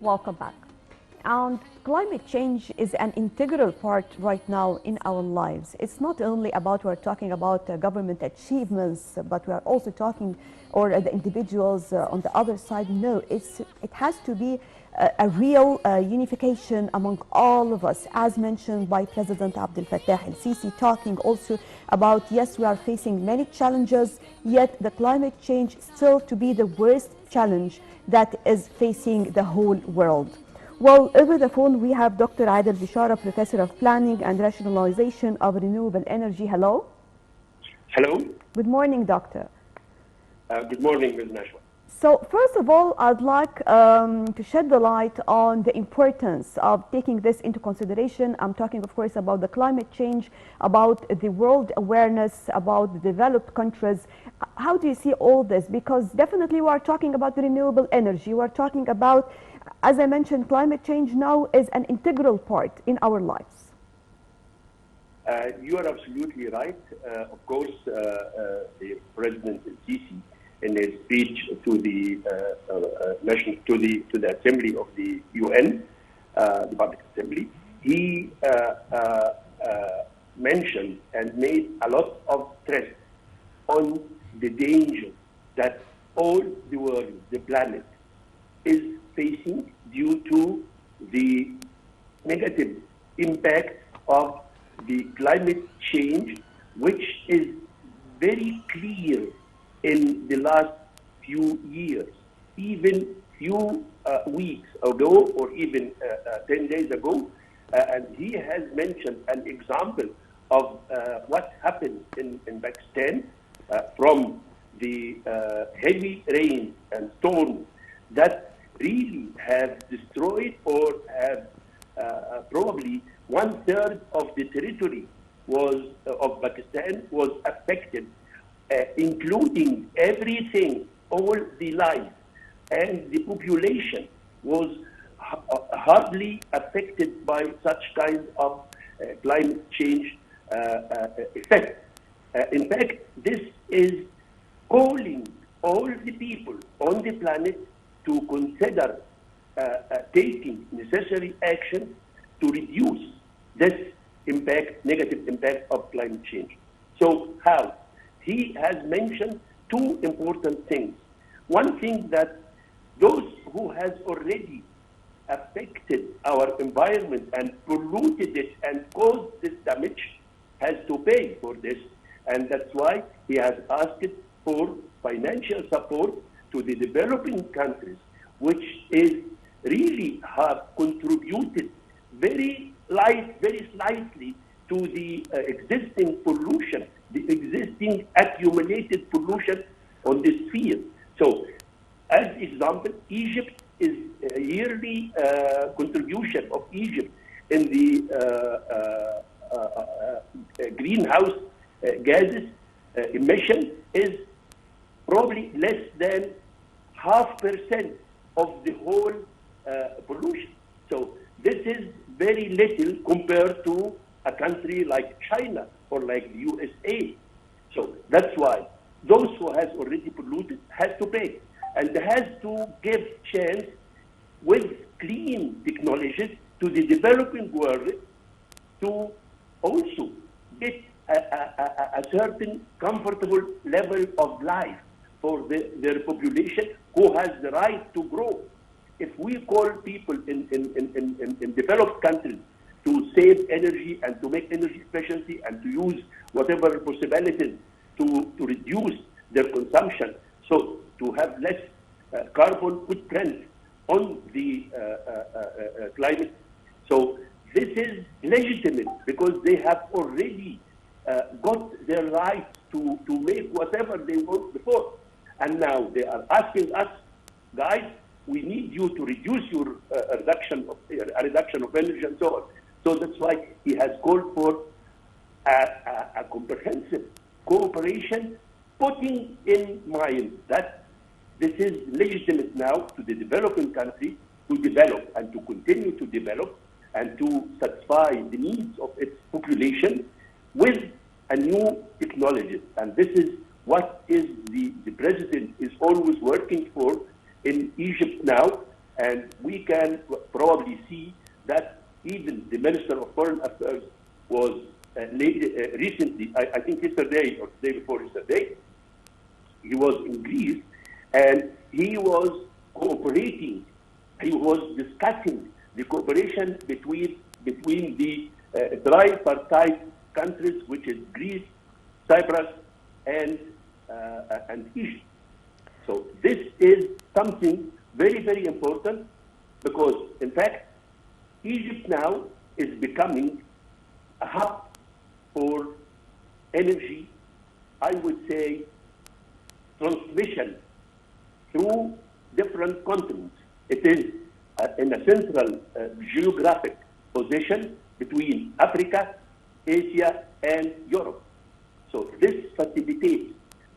Welcome back. And climate change is an integral part right now in our lives. It's not only about we're talking about government achievements, but we are also talking, or the individuals on the other side. No, it has to be a real unification among all of us, as mentioned by President Abdel Fattah el-Sisi, talking also about, yes, we are facing many challenges, yet the climate change still to be the worst challenge that is facing the whole world. Well, over the phone, we have Dr. Adel, Bishara, Professor of Planning and Rationalization of Renewable Energy. Hello. Hello. Good morning, Doctor. Good morning, Ms. Nashwa. So, first of all, I'd like to shed the light on the importance of taking this into consideration. I'm talking, of course, about the climate change, about the world awareness, about the developed countries. How do you see all this? Because definitely we are talking about renewable energy. We are talking about, as I mentioned, climate change now is an integral part in our lives. You are absolutely right. Of course, the President el-Sisi, in his speech to the Assembly of the UN, the Public Assembly, he mentioned and made a lot of stress on the danger that all the world, the planet, is facing due to the negative impact of the climate change, which is very clear in the last few years. Even few weeks ago, or even 10 days ago, and he has mentioned an example of what happened in Pakistan from the heavy rain and storms that really have destroyed or have probably 1/3 of the territory of Pakistan was affected, including everything, all the life, and the population was hardly affected by such kind of climate change effect. In fact, this is calling all the people on the planet to consider taking necessary action to reduce this impact, negative impact of climate change. So how? He has mentioned two important things. One thing, that those who has already affected our environment and polluted it and caused this damage has to pay for this. And that's why he has asked for financial support to the developing countries, which is really have contributed very slightly to the existing pollution, the existing accumulated pollution on this field. So, as example, Egypt is a yearly contribution of Egypt in the greenhouse gases emission is probably less than 0.5% of the whole pollution. So this is very little compared to a country like China or like the USA. So that's why those who has already polluted has to pay, and has to give chance with clean technologies to the developing world to also get a certain comfortable level of life for their population, who has the right to grow. If we call people in developed countries to save energy and to make energy efficiency and to use whatever possibilities to reduce their consumption, so to have less carbon footprint on the climate. So this is legitimate because they have already got their right to make whatever they want before. And now they are asking us, guys, we need you to reduce your reduction of energy and so on. So that's why he has called for a comprehensive cooperation, putting in mind that this is legitimate now to the developing country to develop and to continue to develop and to satisfy the needs of its population with a new technology. And this is what is the president is always working for in Egypt now, And we can probably see that even the Minister of Foreign Affairs was recently, I think yesterday or the day before yesterday, he was in Greece, and he was cooperating. He was discussing the cooperation between the tripartite countries, which is Greece, Cyprus, and Egypt. So this is something very, very important, because, in fact, Egypt now is becoming a hub for energy, I would say, transmission through different continents. It is in a central geographic position between Africa, Asia, and Europe. So this facilitates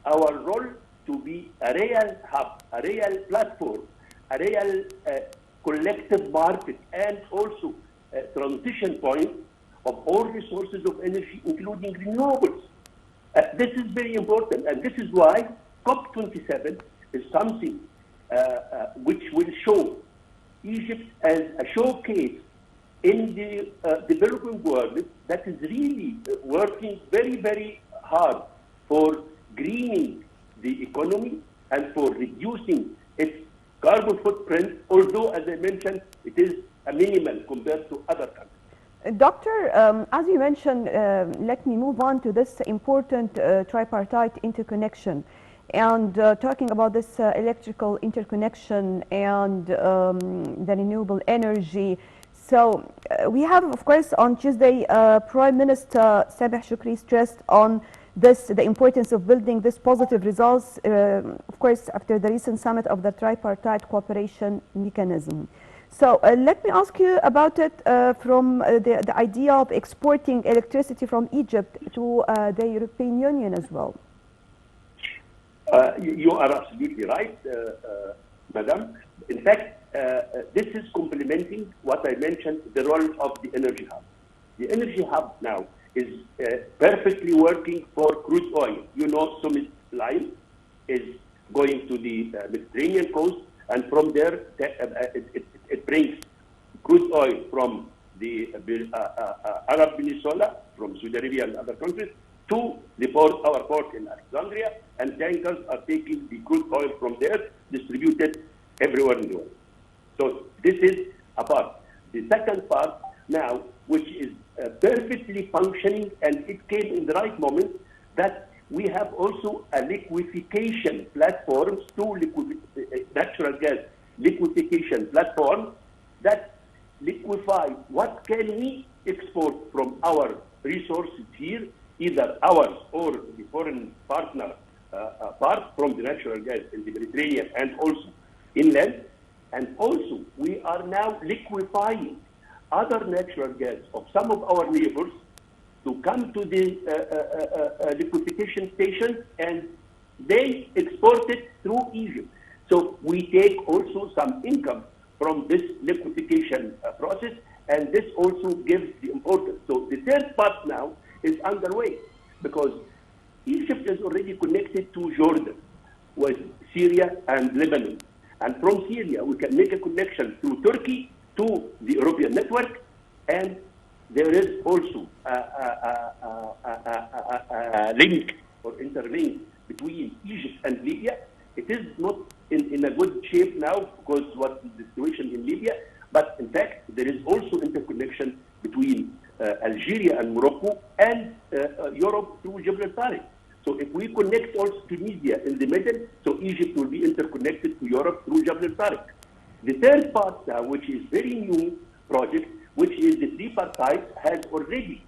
our role to be a real hub, a real platform, a real collective market, and also a transition point of all resources of energy, including renewables. This is very important, and this is why COP27 is something which will show Egypt as a showcase in the developing world that is really working very, very hard for greening the economy and for reducing its carbon footprint, although, as I mentioned, it is a minimal compared to other countries. Doctor, as you mentioned, let me move on to this important tripartite interconnection. And talking about this electrical interconnection and the renewable energy. So we have, of course, on Tuesday, Prime Minister Sameh Shoukry stressed on this, the importance of building this positive results, of course, after the recent summit of the tripartite cooperation mechanism. So let me ask you about it from the idea of exporting electricity from Egypt to the European Union as well. You are absolutely right, Madam. In fact, this is complementing what I mentioned, the role of the energy hub. The energy hub now is perfectly working for crude oil. You know, Summit line is going to the Mediterranean coast, and from there it brings crude oil from the Arab Peninsula, from Saudi Arabia and other countries, to the port, our port in Alexandria, and tankers are taking the crude oil from there, distributed everywhere in the world. So this is a part. The second part now, which is perfectly functioning, and it came in the right moment, that we have also a liquefaction platforms, natural gas liquefaction platform that liquefy what can we export from our resources here, either ours or the foreign partner part from the natural gas in the Mediterranean and also inland. And also we are now liquefying other natural gas of some of our neighbors to come to the liquefaction stations, and they export it through Egypt. So we take also some income from this liquefaction process, and this also gives the importance. So the third part now is underway, because Egypt is already connected to Jordan with Syria and Lebanon. And from Syria, we can make a connection through Turkey to the European network, and there is also a link or interlink between Egypt and Libya. It is not in a good shape now because what is the situation in Libya, but in fact, there is also interconnection between Algeria and Morocco and Europe through Gibraltar. So if we connect also Tunisia in the middle, so Egypt will be interconnected to Europe through Gibraltar. The third part now, which is very new project, which is the tripartite, has already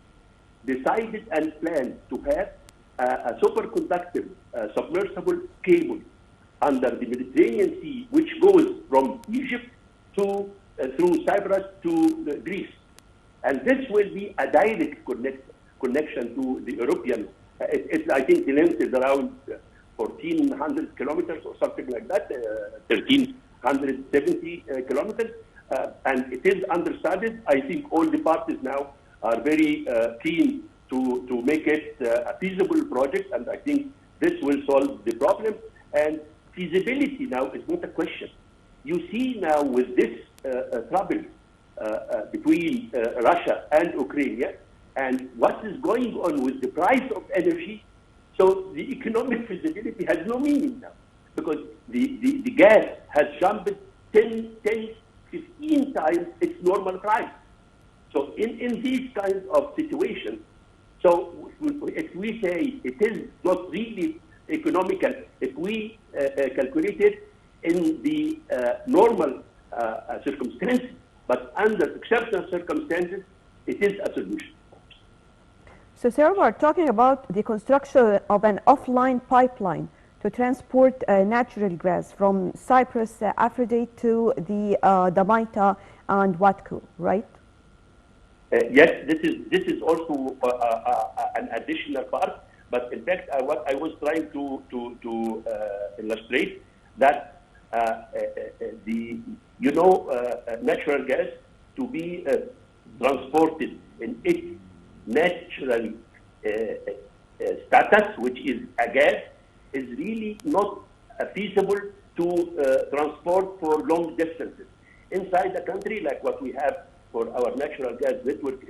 decided and planned to have a superconductor submersible cable under the Mediterranean Sea, which goes from Egypt to through Cyprus to Greece. And this will be a direct connection to the European. I think the length is around 1,400 kilometers or something like that, 1,370 kilometers. And it is understudied. I think all the parties now are very keen to make it a feasible project, and I think this will solve the problem. And feasibility now is not a question. you see now with this trouble between Russia and Ukraine, and what is going on with the price of energy, so the economic feasibility has no meaning now, because the gas has jumped 10, 15 times its normal price. So in these kinds of situations, so if we say it is not really economical, if we calculate it in the normal circumstances, but under exceptional circumstances, it is a solution. So, Sarah, we're talking about the construction of an offline pipeline to transport natural gas from Cyprus, Aphrodite to the Damaita and Watco, right? Yes, this is also an additional part. But in fact, what I was trying to illustrate that natural gas to be transported in its natural status, which is a gas, is really not feasible to transport for long distances inside the country, like what we have for our natural gas network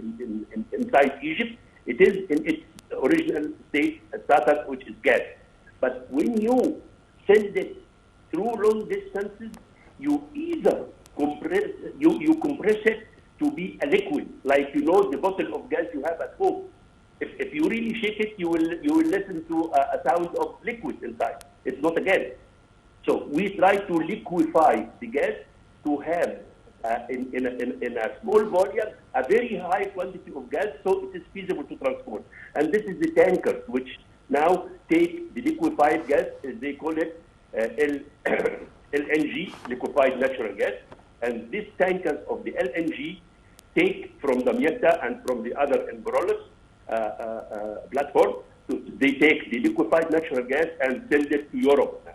inside Egypt. It is in its original state status, which is gas. But when you send it through long distances, you either compress it to be a liquid, like the bottle of gas you have at home. If you really shake it, you will listen to a sound of liquid inside. It's not a gas. So we try to liquefy the gas to have in a small volume a very high quantity of gas, so it is feasible to transport. And this is the tankers which now take the liquefied gas, as they call it, LNG, liquefied natural gas. And these tankers of the LNG take from the Damietta and from the other Embrolos platform, they take the liquefied natural gas and send it to Europe now.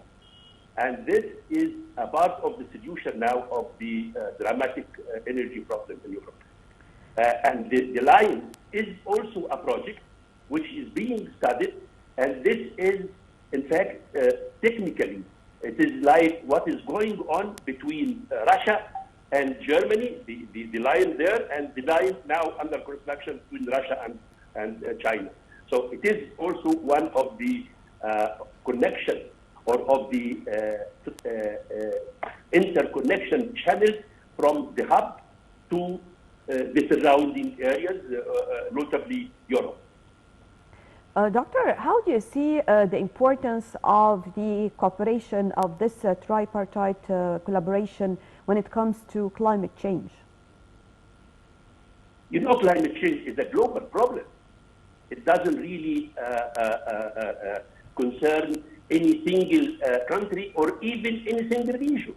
And this is a part of the solution now of the dramatic energy problem in Europe. And the line is also a project which is being studied, and this is, in fact, technically, it is like what is going on between Russia and Germany, the line there, and the line now under construction between Russia and China. So it is also one of the connection or of the interconnection channels from the hub to the surrounding areas, notably Europe. Doctor, how do you see the importance of the cooperation of this tripartite collaboration when it comes to climate change? Climate change is a global problem. It doesn't really concern any single country or even any single region.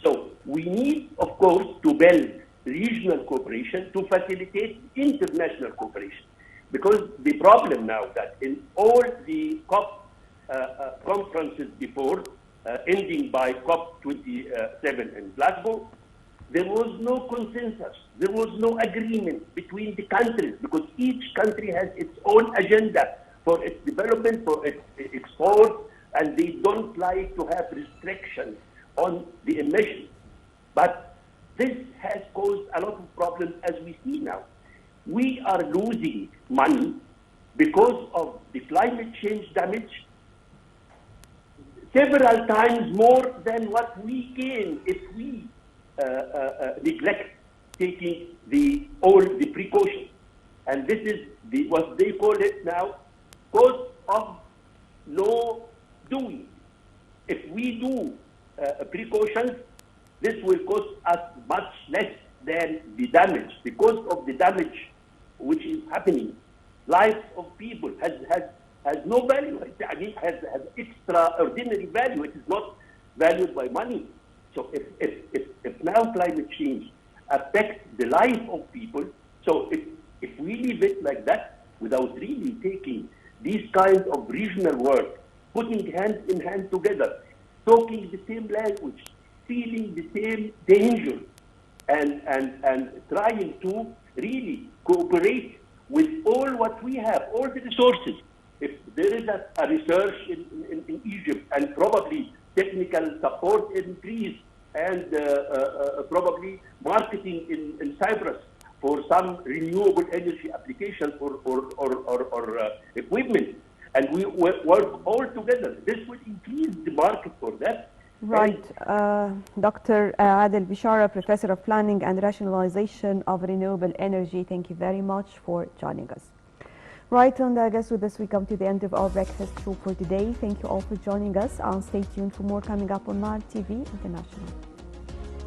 So we need, of course, to build regional cooperation to facilitate international cooperation. Because the problem now that in all the COP conferences before, ending by COP 27 in Glasgow, there was no consensus, there was no agreement between the countries, because each country has its own agenda for its development, for its export, and they don't like to have restrictions on the emissions. But this has caused a lot of problems, as we see now. We are losing money because of the climate change damage several times more than what we gain if we neglect taking all the precautions. And this is what they call it now, cost of no doing. If we do precautions, this will cost us much less than the damage. Because of the damage which is happening, lives of people has no value. I mean, has extraordinary value. It is not valued by money. So if now climate change affects the life of people, so if we leave it like that without really taking these kinds of regional work, putting hand in hand together, talking the same language, feeling the same danger, and trying to really cooperate with all what we have, all the resources. If there is a research in Egypt and probably technical support in Greece, and probably marketing in Cyprus for some renewable energy application or equipment. And we work all together. This will increase the market for that. Right. Dr. Adel Bishara, Professor of Planning and Rationalization of Renewable Energy, thank you very much for joining us. Right, and I guess with this we come to the end of our breakfast show for today. Thank you all for joining us. Stay tuned for more coming up on Nile TV International.